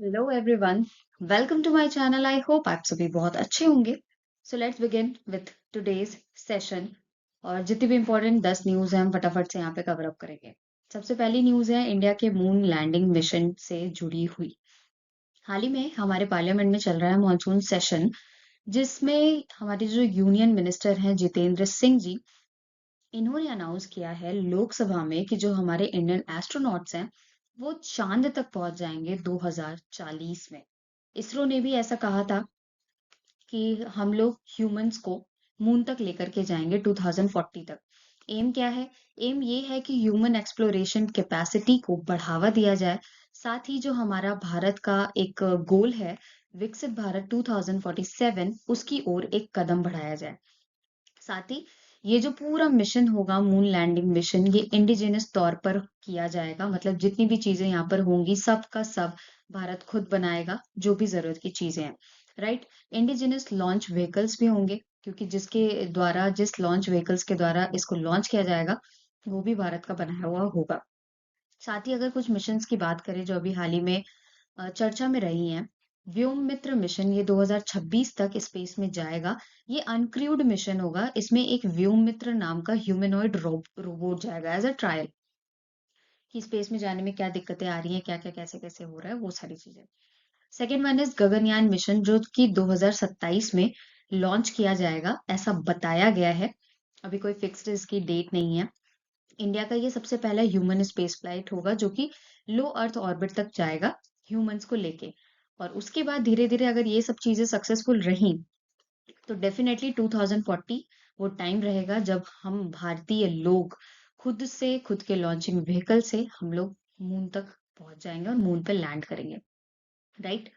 Hello everyone, welcome to my channel. I hope आप सभी बहुत अच्छे होंगे। So let's begin with today's session. और जितनी भी इम्पोर्टेंट 10 न्यूज़ हैं हम फटाफट से यहाँ पे कवर अप करेंगे। सबसे पहली न्यूज़ है इंडिया के मून लैंडिंग मिशन से जुड़ी हुई। हाल ही में हमारे पार्लियामेंट में चल रहा है मॉनसून सेशन, जिसमें हमारे जो यूनियन मिनिस्टर हैं जितेंद्र सिंह जी, इन्होंने अनाउंस किया है लोकसभा में कि जो हमारे इंडियन एस्ट्रोनॉट्स हैं वो चांद तक पहुंच जाएंगे 2040 में। इसरो ने भी ऐसा कहा था कि हम लोग ह्यूमंस को मून तक लेकर के जाएंगे 2040 तक। एम क्या है? एम ये है कि ह्यूमन एक्सप्लोरेशन कैपेसिटी को बढ़ावा दिया जाए। साथ ही जो हमारा भारत का एक गोल है, विकसित भारत 2047, उसकी ओर एक कदम बढ़ाया जाए। साथ ही ये जो पूरा मिशन होगा, मून लैंडिंग मिशन, ये इंडिजिनस तौर पर किया जाएगा। मतलब जितनी भी चीजें यहाँ पर होंगी सब का सब भारत खुद बनाएगा, जो भी जरूरत की चीजें हैं। राइट। इंडिजिनस लॉन्च व्हीकल्स भी होंगे, क्योंकि जिस लॉन्च व्हीकल्स के द्वारा इसको लॉन्च किया जाएगा वो भी भारत का बनाया हुआ होगा। साथ ही अगर कुछ मिशंस की बात करें जो अभी हाल ही में चर्चा में रही हैं, व्योम मित्र मिशन ये 2026 तक स्पेस में जाएगा। ये अनक्रूड मिशन होगा। इसमें एक व्योम मित्र नाम का ह्यूमनॉइड रोबोट जाएगा एज अ ट्रायल, कि स्पेस में जाने में क्या दिक्कतें आ रही हैं, क्या क्या कैसे कैसे हो रहा है, वो सारी चीजें। Second one is Gaganyaan mission, जो कि 2027 में लॉन्च किया जाएगा ऐसा बताया गया है। अभी कोई फिक्स्ड इसकी डेट नहीं है। इंडिया का ये सबसे पहला ह्यूमन स्पेस फ्लाइट होगा जो कि लो अर्थ ऑर्बिट तक जाएगा ह्यूमंस को लेके। और उसके बाद धीरे धीरे अगर ये सब चीजें सक्सेसफुल रही तो डेफिनेटली 2040 वो टाइम रहेगा जब हम भारतीय लोग खुद से, खुद के लॉन्चिंग व्हीकल से हम लोग मून तक पहुंच जाएंगे और मून पे लैंड करेंगे। राइट।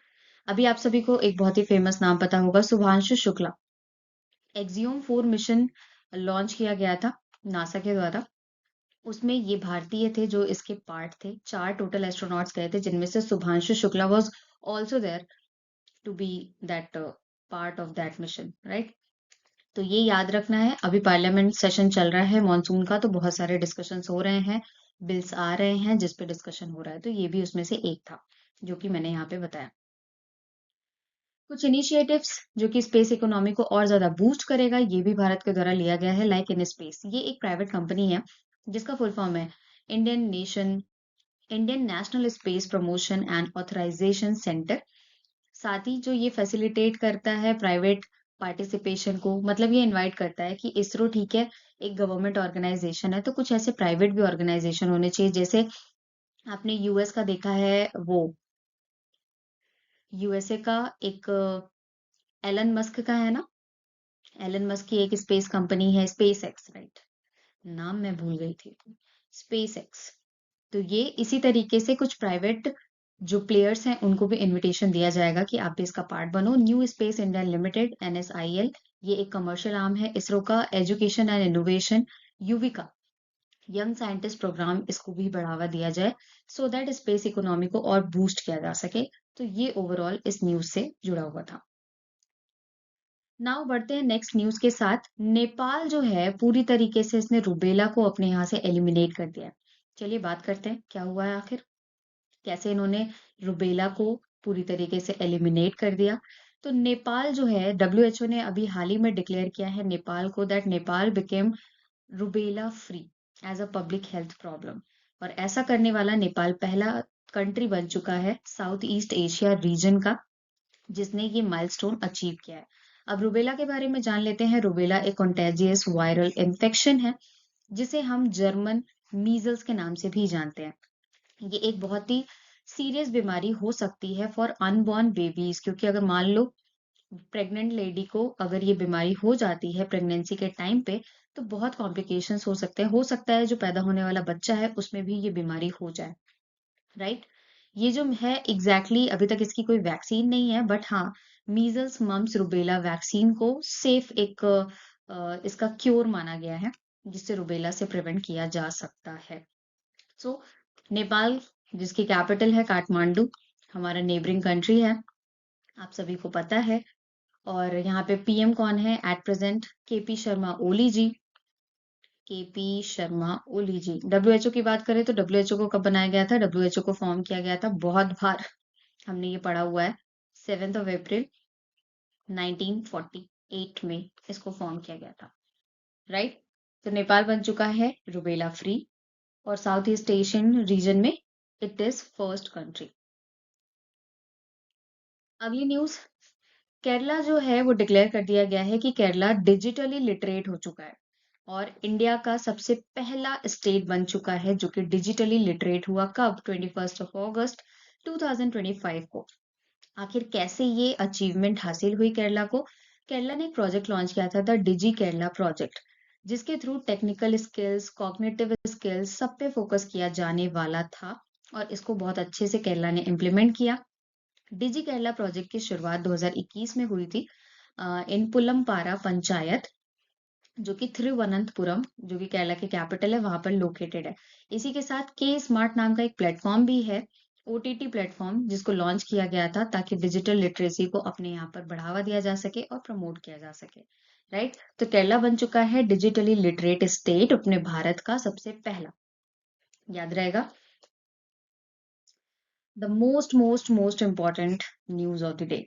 अभी आप सभी को एक बहुत ही फेमस नाम पता होगा, Shubhanshu Shukla. Axiom 4 mission launch किया गया था नासा के द्वारा। उसमें ये भारतीय थे जो इसके पार्ट थे। 4 टोटल एस्ट्रोनॉट्स गए थे, जिनमें से Shubhanshu Shukla was also there to be that part of that mission. Right. तो ये याद रखना है। अभी पार्लियामेंट सेशन चल रहा है मॉनसून का, तो बहुत सारे डिस्कशंस हो रहे हैं, बिल्स आ रहे हैं जिस पे डिस्कशन हो रहा है, तो ये भी उसमें से एक था जो कि मैंने यहाँ पे बताया। कुछ इनिशिएटिव्स जो कि स्पेस इकोनॉमी को और ज्यादा बूस्ट करेगा, ये भी भारत के द्वारा लिया गया है। लाइक इन स्पेस, ये एक प्राइवेट कंपनी है जिसका फुल फॉर्म है Indian nation Indian national space promotion and authorisation centre. साथ ही जो ये फैसिलिटेट करता है प्राइवेट पार्टिसिपेशन को, मतलब ये इनवाइट करता है कि इसरो ठीक है एक गवर्नमेंट ऑर्गेनाइजेशन है, तो कुछ ऐसे प्राइवेट भी ऑर्गेनाइजेशन होने चाहिए। जैसे आपने यूएस का देखा है, वो यूएसए का एक एलन मस्क का है ना, एलन मस्क की एक स्पेस कंपनी है, स्पेस एक्स। राइट, नाम मैं भूल गई थी। Space x. तो ये इसी तरीके से कुछ प्राइवेट जो प्लेयर्स हैं उनको भी इनविटेशन दिया जाएगा कि आप भी इसका पार्ट बनो। New space India limited, NSIL, ये एक कमर्शियल आर्म है इसरो का। Education and innovation, Yuvika, young scientist programme, इसको भी बढ़ावा दिया जाए सो दैट स्पेस इकोनॉमी को और बूस्ट किया जा सके। तो ये ओवरऑल इस न्यूज से जुड़ा हुआ था। नाउ बढ़ते हैं नेक्स्ट न्यूज के साथ। नेपाल जो है पूरी तरीके से इसने रुबेला को अपने यहाँ से एलिमिनेट कर दिया है। चलिए बात करते हैं क्या हुआ है आखिर, कैसे इन्होंने रुबेला को पूरी तरीके से एलिमिनेट कर दिया। तो नेपाल जो है, डब्ल्यूएचओ ने अभी हाल ही में डिक्लेयर किया है नेपाल को that Nepal became rubella free as a public health problem. और ऐसा करने वाला नेपाल पहला कंट्री बन चुका है साउथ ईस्ट एशिया रीजन का जिसने ये माइलस्टोन अचीव किया है। अब रुबेला के बारे में जान लेते हैं। रुबेला एक कॉन्टेजियस वायरल इन्फेक्शन है जिसे हम जर्मन मीजल्स के नाम से भी जानते हैं। ये एक बहुत ही सीरियस बीमारी हो सकती है फॉर अनबॉर्न बेबीज, क्योंकि अगर मान लो प्रेग्नेंट लेडी को अगर ये बीमारी हो जाती है प्रेगनेंसी के टाइम पे, तो बहुत कॉम्प्लिकेशंस हो सकते हैं। हो सकता है जो पैदा होने वाला बच्चा है उसमें भी ये बीमारी हो जाए। राइट। ये जो है अभी तक इसकी कोई वैक्सीन नहीं है, बट हाँ, मीजल्स मम्स रुबेला वैक्सीन को सेफ एक इसका क्योर माना गया है जिससे रुबेला से प्रिवेंट किया जा सकता है। सो नेपाल, जिसकी कैपिटल है काठमांडू, हमारा नेबरिंग कंट्री है, आप सभी को पता है। और यहाँ पे पीएम कौन है at present? KP Sharma Oli ji. KP Sharma Oli ji. WHO की बात करें तो डब्ल्यूएचओ को कब बनाया गया था? डब्ल्यूएचओ को फॉर्म किया गया था बहुत बार हमने ये पढ़ा हुआ है। 7 अप्रैल 1948 में इसको फॉर्म किया गया था, राइट? तो नेपाल बन चुका है रूबेला फ्री और साउथ ईस्ट एशियन रीजन में इट इज फर्स्ट कंट्री। अगली न्यूज, केरला जो है वो डिक्लेयर कर दिया गया है कि केरला डिजिटली लिटरेट हो चुका है और इंडिया का सबसे पहला स्टेट बन चुका है जो कि डिजिटली लिटरेट हुआ। कब? 21 अगस्त 2025 को। आखिर कैसे ये अचीवमेंट हासिल हुई केरला को? केरला ने एक प्रोजेक्ट लॉन्च किया था, द डिजी केरला प्रोजेक्ट, जिसके through technical skills, cognitive skills सब पे फोकस किया जाने वाला था और इसको बहुत अच्छे से केरला ने इम्प्लीमेंट किया। डिजी केरला प्रोजेक्ट की शुरुआत 2021 में हुई थी इन पुलमपारा पंचायत, जो कि थिरुवनंतपुरम, जो कि केरला की कैपिटल है, वहां पर लोकेटेड है। इसी के साथ के स्मार्ट नाम का एक प्लेटफॉर्म भी है, ओटीटी प्लेटफॉर्म, जिसको लॉन्च किया गया था ताकि डिजिटल लिटरेसी को अपने यहाँ पर बढ़ावा दिया जा सके और प्रमोट किया जा सके, राइट? तो केरला बन चुका है डिजिटली लिटरेट स्टेट, अपने भारत का सबसे पहला। याद रहेगा। The most important news of the day,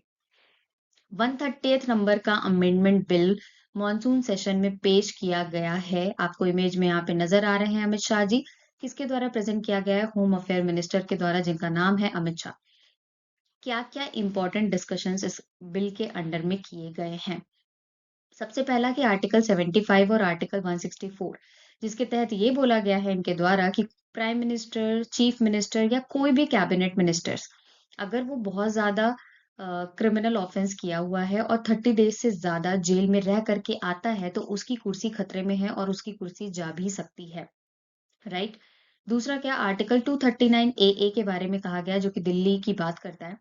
130th number का अमेंडमेंट बिल मॉनसून सेशन में पेश किया गया है। आपको इमेज में यहाँ पे नजर आ रहे हैं अमित शाह जी। किसके द्वारा प्रेजेंट किया गया है? होम अफेयर मिनिस्टर के द्वारा, जिनका नाम है अमित शाह। क्या क्या इंपॉर्टेंट डिस्कशंस इस बिल के अंडर में किए गए हैं? सबसे पहला कि आर्टिकल 75 और आर्टिकल 164, जिसके तहत ये बोला गया है इनके द्वारा कि प्राइम मिनिस्टर, चीफ मिनिस्टर या कोई भी कैबिनेट मिनिस्टर्स, अगर वो बहुत ज्यादा क्रिमिनल ऑफेंस किया हुआ है और 30 डेज से ज्यादा जेल में रह करके आता है तो उसकी कुर्सी खतरे में है और उसकी कुर्सी जा भी सकती है, राइट? दूसरा क्या, आर्टिकल 239 ए के बारे में कहा गया है, जो कि दिल्ली की बात करता है।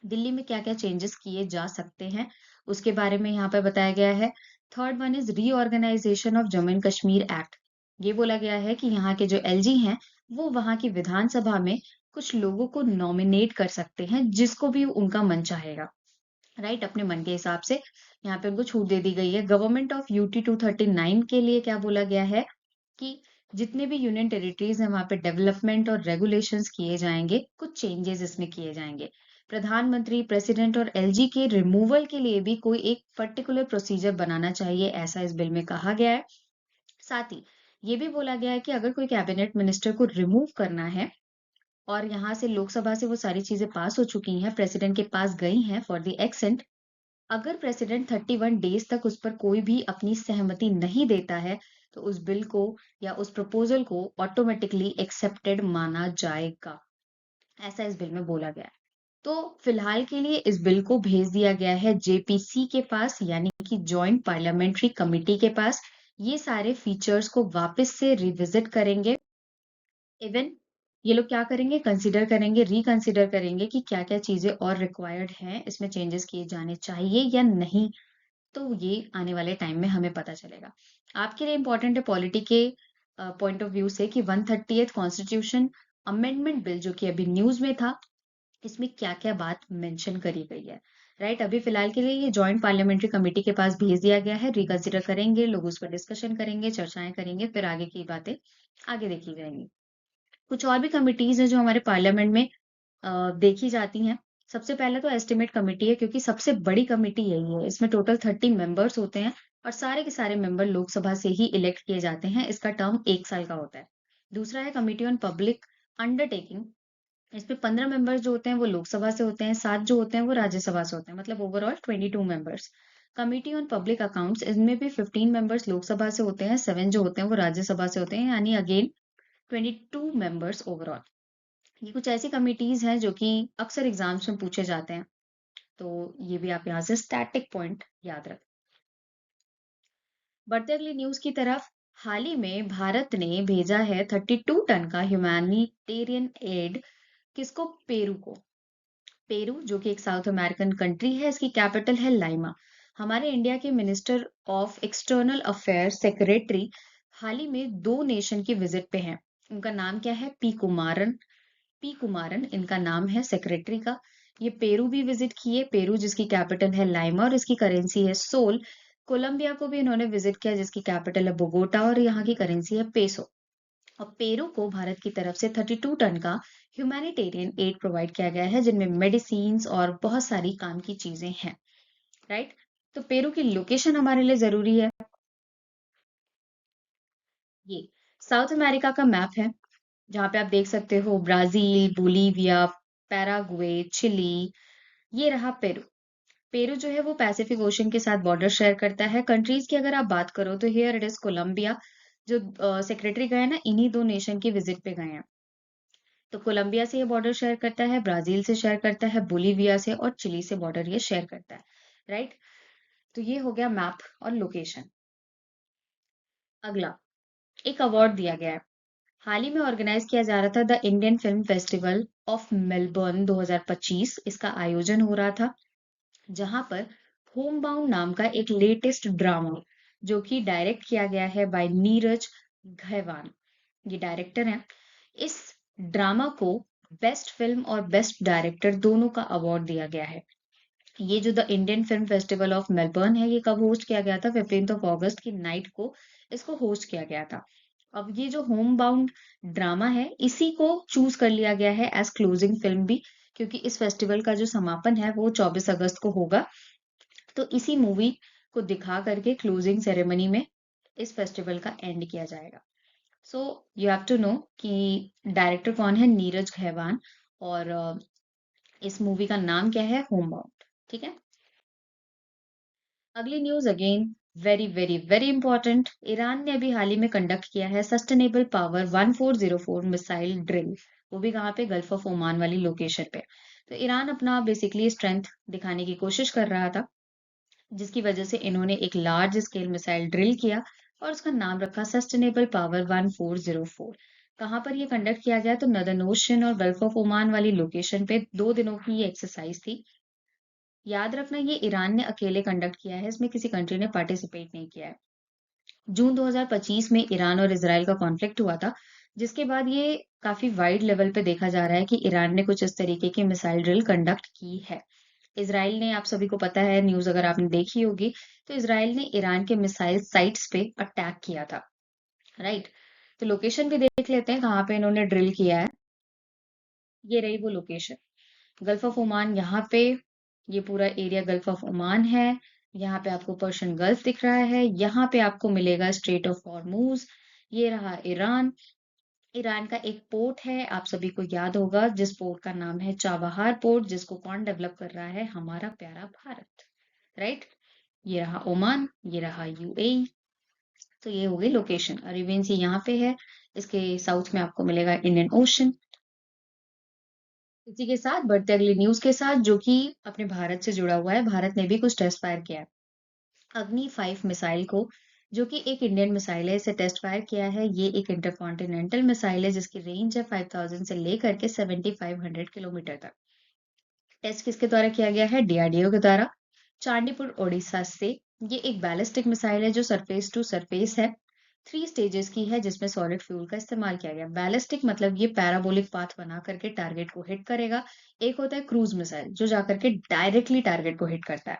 दिल्ली में क्या-क्या चेंजेस किए जा सकते हैं, उसके बारे में यहाँ पे बताया गया है। Third one is reorganisation of Jammu and Kashmir act. ये बोला गया है कि यहाँ के जो एलजी हैं, वो वहाँ की विधानसभा में कुछ लोगों को नॉमिनेट कर सकते हैं, जिसको भी उनका मन चाहेगा, राइट? अपने मन के हिसाब से यहाँ पे उनको छूट दे दी गई है। गवर्नमेंट ऑफ यूटी 239 के लिए क्या बोला गया है कि जितने भी यूनियन टेरिटरीज हैं वहां पे डेवलपमेंट और रेगुलेशंस किए जाएंगे, कुछ चेंजेस इसमें किए जाएंगे। प्रधानमंत्री, प्रेसिडेंट और एलजी के रिमूवल के लिए भी कोई एक पर्टिकुलर प्रोसीजर बनाना चाहिए, ऐसा इस बिल में कहा गया है। साथ ही ये भी बोला गया है कि अगर कोई कैबिनेट मिनिस्टर को रिमूव करना है और यहाँ से लोकसभा से वो सारी चीजें पास हो चुकी हैं, प्रेसिडेंट के पास गई हैं फॉर द एक्सेंट, अगर प्रेसिडेंट 31 डेज तक उस पर कोई भी अपनी सहमति नहीं देता है, तो उस बिल को या उस प्रपोजल को ऑटोमेटिकली एक्सेप्टेड माना जाएगा, ऐसा इस बिल में बोला गया है। तो फिलहाल के लिए इस बिल को भेज दिया गया है जेपीसी के पास, यानी कि जॉइंट पार्लियामेंट्री कमिटी के पास। ये सारे फीचर्स को वापस से रिविजिट करेंगे। इवन ये लोग क्या करेंगे, कंसिडर करेंगे, रिकंसिडर करेंगे कि क्या क्या चीजें और रिक्वायर्ड हैं, इसमें चेंजेस किए जाने चाहिए या नहीं। तो ये आने वाले टाइम में हमें पता चलेगा। आपके लिए इम्पोर्टेंट है पॉलिटी के पॉइंट ऑफ व्यू से कि 130th कॉन्स्टिट्यूशन अमेंडमेंट बिल जो कि अभी न्यूज में था, इसमें क्या-क्या बात मेंशन करी गई है, राइट? अभी फिलहाल के लिए ये जॉइंट पार्लियामेंट्री कमेटी के पास भेज दिया गया है, रिकंसिडर करेंगे, लोग उस पर डिस्कशन करेंगे, चर्चाएं करेंगे, फिर आगे की बातें आगे देखी जाएंगी। कुछ और भी कमिटीज हैं जो हमारे पार्लियामेंट में देखी जाती हैं। सबसे पहले तो एस्टिमेट कमेटी है, क्योंकि सबसे बड़ी कमेटी यही है। इसमें टोटल 30 मेंबर्स होते हैं और सारे के सारे मेंबर लोकसभा से ही इलेक्ट किए जाते हैं। इसका टर्म 1 साल का होता है। दूसरा है कमिटी ऑन पब्लिक अंडरटेकिंग। इसमें 15 मेंबर्स जो होते हैं वो लोकसभा से होते हैं, 7 जो होते हैं वो राज्यसभा से होते हैं, मतलब overall 22 members. Committee on public accounts, इनमें भी 15 मेंबर्स लोकसभा से होते हैं, 7 जो होते हैं वो राज्यसभा से होते हैं, यानी अगेन 22 मेंबर्स ओवरऑल। ये कुछ ऐसी कमिटीज हैं जो कि अक्सर एग्जाम्स में पूछे जाते हैं, तो ये भी आप यहाँ से स्टैटिक पॉइंट याद रखें। बढ़ते अगली न्यूज की तरफ, हाल ही में भारत ने भेजा है 32 टन का ह्यूमैनिटेरियन एड। किसको? पेरू को। पेरू जो कि एक साउथ अमेरिकन कंट्री है, इसकी कैपिटल है लाइमा। हमारे इंडिया के minister of external affairs secretary हाल ही में 2 नेशन की विजिट पे हैं। उनका नाम क्या है? पी कुमारन इनका नाम है सेक्रेटरी का। ये पेरू भी विजिट किए, पेरू जिसकी कैपिटल है लाइमा और इसकी करेंसी है सोल। कोलंबिया को भी इन्होंने विजिट किया, जिसकी कैपिटल है बोगोटा और यहाँ की करेंसी है पेसो। और पेरू को भारत की तरफ से 32 टन का ह्यूमैनिटेरियन एड प्रोवाइड किया गया है जिनमें मेडिसिन्स और बहुत सारी काम की चीजें हैं, राइट। तो पेरू की लोकेशन हमारे लिए जरूरी है। ये साउथ अमेरिका का मैप है जहाँ पे आप देख सकते हो ब्राजील, बोलीविया, पैराग्वे, चिली, ये रहा पेरू। पेरू जो है वो पैसिफिक ओशन के साथ बॉर्डर शेयर करता है। कंट्रीज की अगर आप बात करो तो हियर इट इज कोलंबिया, जो सेक्रेटरी गए ना इन्हीं दो नेशन की विजिट पे गए हैं। तो कोलंबिया से ये बॉर्डर शेयर करता है, ब्राजील से शेयर करता है, बोलीविया से और चिली से बॉर्डर ये शेयर करता है, राइट। तो ये हो गया मैप और लोकेशन। अगला एक अवार्ड दिया गया है। हाल ही में ऑर्गेनाइज किया जा रहा था the Indian film festival of Melbourne 2025, इसका आयोजन हो रहा था जहां पर होम बाउंड नाम का एक लेटेस्ट ड्रामा जो कि डायरेक्ट किया गया है बाय नीरज घैवान, ये डायरेक्टर हैं। इस ड्रामा को बेस्ट फिल्म और बेस्ट डायरेक्टर दोनों का अवार्ड दिया गया है। ये जो the Indian film festival of Melbourne है ये कब होस्ट किया गया था? 15 अगस्त की नाइट को इसको होस्ट किया गया था। अब ये जो होम बाउंड ड्रामा है इसी को चूज कर लिया गया है एज क्लोजिंग फिल्म भी, क्योंकि इस फेस्टिवल का जो समापन है वो 24 अगस्त को होगा। तो इसी मूवी को दिखा करके क्लोजिंग सेरेमनी में इस फेस्टिवल का एंड किया जाएगा। So you have to know कि डायरेक्टर कौन है, नीरज घैवान, और इस मूवी का नाम क्या है, होम बाउंड, ठीक है। अगली news again very very very important. Iran ने अभी हाल ही में कंडक्ट किया है सस्टेनेबल पावर 1404 मिसाइल ड्रिल, वो भी कहाँ पे, गल्फ ऑफ ओमान वाली लोकेशन पे। तो ईरान अपना बेसिकली स्ट्रेंथ दिखाने की कोशिश कर रहा था, जिसकी वजह से इन्होंने एक लार्ज स्केल मिसाइल ड्रिल किया और उसका नाम रखा सस्टेनेबल पावर 1404। कहाँ पर ये कंडक्ट किया गया? तो नदर्न ओशन और गल्फ ऑफ ओमान वाली लोकेशन पे 2 दिनों की ये एक्सरसाइज थी। याद रखना ये ईरान ने अकेले कंडक्ट किया है, इसमें किसी कंट्री ने पार्टिसिपेट नहीं किया है। जून 2025 में ईरान और इसराइल का कॉन्फ्लिक्ट हुआ था, जिसके बाद ये काफी वाइड लेवल पे देखा जा रहा है कि ईरान ने कुछ इस तरीके की मिसाइल ड्रिल कंडक्ट की है। इसराइल ने, आप सभी को पता है, न्यूज अगर आपने देखी होगी, तो इसराइल ने ईरान के मिसाइल साइट्स पे अटैक किया था, राइट। तो लोकेशन भी देख लेते हैं कहाँ पे इन्होंने ड्रिल किया है। ये रही वो लोकेशन, गल्फ ऑफ ओमान, यहाँ पे ये पूरा एरिया गल्फ ऑफ ओमान है। यहाँ पे आपको पर्शियन गल्फ दिख रहा है, यहाँ पे आपको मिलेगा स्ट्रेट ऑफ हॉर्मूज। ये रहा ईरान। ईरान का एक पोर्ट है, आप सभी को याद होगा, जिस पोर्ट का नाम है चाबहार पोर्ट, जिसको कौन डेवलप कर रहा है? हमारा प्यारा भारत, राइट। ये रहा ओमान, ये रहा यूएई। तो ये हो गई लोकेशन। अरेबियन सी यहाँ पे है, इसके साउथ में आपको मिलेगा इंडियन ओशन। इसी के साथ बढ़ते अगली न्यूज के साथ, जो कि अपने भारत से जुड़ा हुआ है। भारत ने भी कुछ टेस्ट फायर किया है। अग्नि 5 मिसाइल को, जो कि एक इंडियन मिसाइल है, इसे टेस्ट फायर किया है। ये एक इंटरकॉन्टिनेंटल मिसाइल है जिसकी रेंज है 5000 से लेकर के 7500 किलोमीटर तक। टेस्ट किसके द्वारा किया गया है? डीआरडीओ के द्वारा, चांदीपुर ओडिशा से। ये एक बैलिस्टिक मिसाइल है जो सरफेस टू सरफेस है, 3 स्टेजेस की है, जिसमें सॉलिड फ्यूल का इस्तेमाल किया गया। बैलिस्टिक मतलब ये पैराबोलिक पाथ बना करके टारगेट को हिट करेगा। एक होता है क्रूज मिसाइल जो जाकर के डायरेक्टली टारगेट को हिट करता है।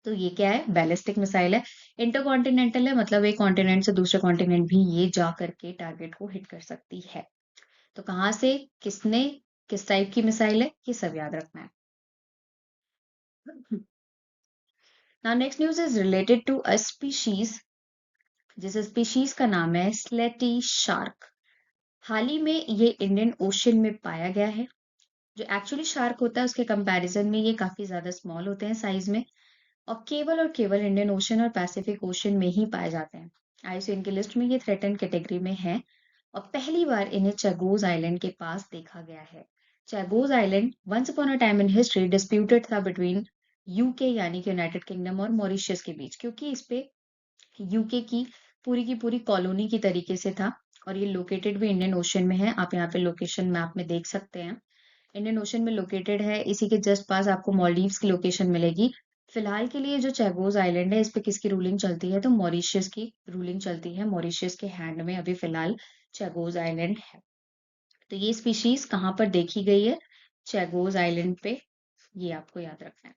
तो ये क्या है? बैलिस्टिक मिसाइल है। इंटरकॉन्टिनेंटल है, मतलब एक कॉन्टिनेंट से दूसरे कॉन्टिनेंट भी ये जा करके टारगेट को हिट कर सकती है। तो कहाँ से, किसने, किस टाइप की मिसाइल है, ये सब याद रखना है। Now next news is related to a species, जिस स्पीशीज का नाम है स्लेटी शार्क। हाल ही में ये इंडियन ओशन में पाया गया है। जो एक्चुअली शार्क होता है उसके कंपैरिजन में ये काफी ज्यादा स्मॉल होते हैं साइज में, और केवल इंडियन ओशन और पैसिफिक ओशन में ही पाए जाते हैं। आईयूसीएन की लिस्ट में ये थ्रेटन कैटेगरी में है और पहली बार इन्हें चैगोज आइलैंड के पास देखा गया है। Chagos island once upon a time in history disputed था बिटवीन यूके यानी कि यूनाइटेड किंगडम और मॉरिशस के बीच, क्योंकि इस पे यूके की पूरी कॉलोनी की तरीके से था। और ये लोकेटेड भी इंडियन ओशन में है, आप यहाँ पे लोकेशन मैप में देख सकते हैं। इंडियन ओशन में लोकेटेड है, इसी के जस्ट पास आपको मॉलडीव्स की लोकेशन मिलेगी। फिलहाल के लिए जो चैगोज आइलैंड है इस पे किसकी रूलिंग चलती है? तो मॉरिशियस की रूलिंग चलती है। मॉरिशियस के हैंड में अभी फिलहाल चैगोज आइलैंड है। तो ये स्पीशीज कहाँ पर देखी गई है? चैगोज आइलैंड पे, ये आपको याद रखना है।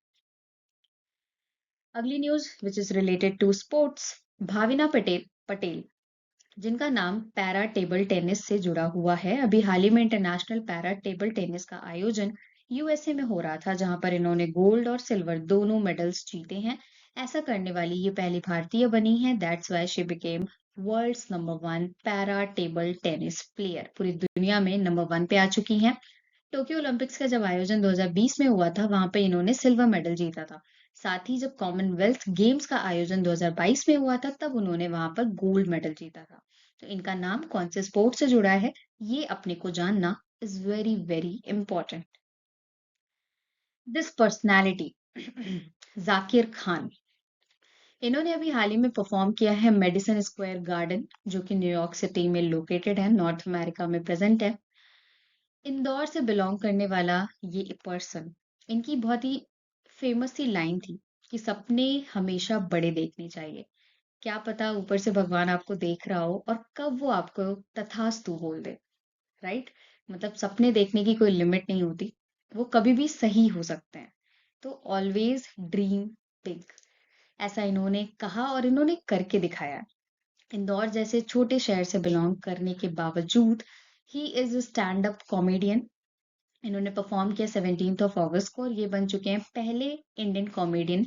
अगली news which is related to sports. Bhavina Patel Patel जिनका नाम पैरा टेबल टेनिस से जुड़ा हुआ है। अभी हाल ही में इंटरनेशनल पैरा टेबल टेनिस का आयोजन यूएसए में हो रहा था, जहां पर इन्होंने गोल्ड और सिल्वर दोनों मेडल्स जीते हैं। ऐसा करने वाली ये पहली भारतीय बनी है। That's why she became world's number one para table tennis player. पूरी दुनिया में नंबर वन पे आ चुकी हैं। टोक्यो ओलंपिक्स का जब आयोजन 2020 में हुआ था, वहां पे इन्होंने सिल्वर मेडल जीता था। साथ ही जब कॉमनवेल्थ गेम्स का आयोजन 2022 में हुआ था, तब उन्होंने वहां पर गोल्ड मेडल जीता था। तो इनका नाम कौन से स्पोर्ट से जुड़ा है, ये अपने को जानना is very very important. This personality Zakir Khan. इन्होंने अभी हाल ही में परफॉर्म किया है मेडिसन स्क्वायर गार्डन, जो कि न्यूयॉर्क सिटी में लोकेटेड है, नॉर्थ अमेरिका में प्रेजेंट है। इंदौर से बिलोंग करने वाला ये पर्सन, इनकी बहुत ही फेमस सी लाइन थी कि सपने हमेशा बड़े देखने चाहिए। क्या पता ऊपर से भगवान आपको देख रहा हो और कब वो आपको तथास्तु बोल दे। राइट। मतलब सपने देखने की कोई लिमिट नहीं होती, वो कभी भी सही हो सकते हैं। तो ऑलवेज ड्रीम बिग, ऐसा इन्होंने कहा और इन्होंने करके दिखाया। इंदौर जैसे छोटे शहर से बिलोंग करने के बावजूद he is stand up comedian. इन्होंने परफॉर्म किया 17 अगस्त को, और ये बन चुके हैं पहले Indian comedian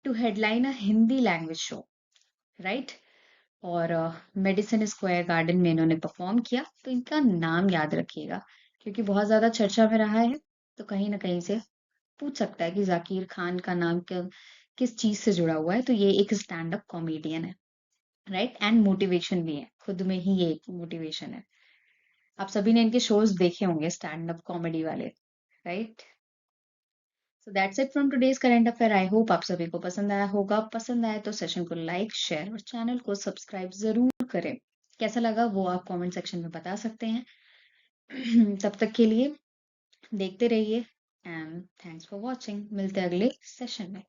to headline a Hindi language show. Right. और मेडिसन स्क्वायर गार्डन में इन्होंने परफॉर्म किया। तो इनका नाम याद रखिएगा, क्योंकि बहुत ज्यादा चर्चा में रहा है। तो कहीं ना कहीं से पूछ सकता है कि जाकिर खान का नाम किस चीज से जुड़ा हुआ है। तो ये एक स्टैंड अप कॉमेडियन है। राइट। एंड मोटिवेशन भी है, खुद में ही ये एक मोटिवेशन है। आप सभी ने इनके शोज देखे होंगे, स्टैंड अप कॉमेडी वाले। Right. So that's it from today's current affair. I hope आप सभी को पसंद आया होगा। पसंद आए तो सेशन को लाइक, शेयर और चैनल को सब्सक्राइब जरूर करें। कैसा लगा वो आप कमेंट सेक्शन में बता सकते हैं। तब तक के लिए देखते रहिए, एंड थैंक्स फॉर वॉचिंग। मिलते हैं अगले सेशन में।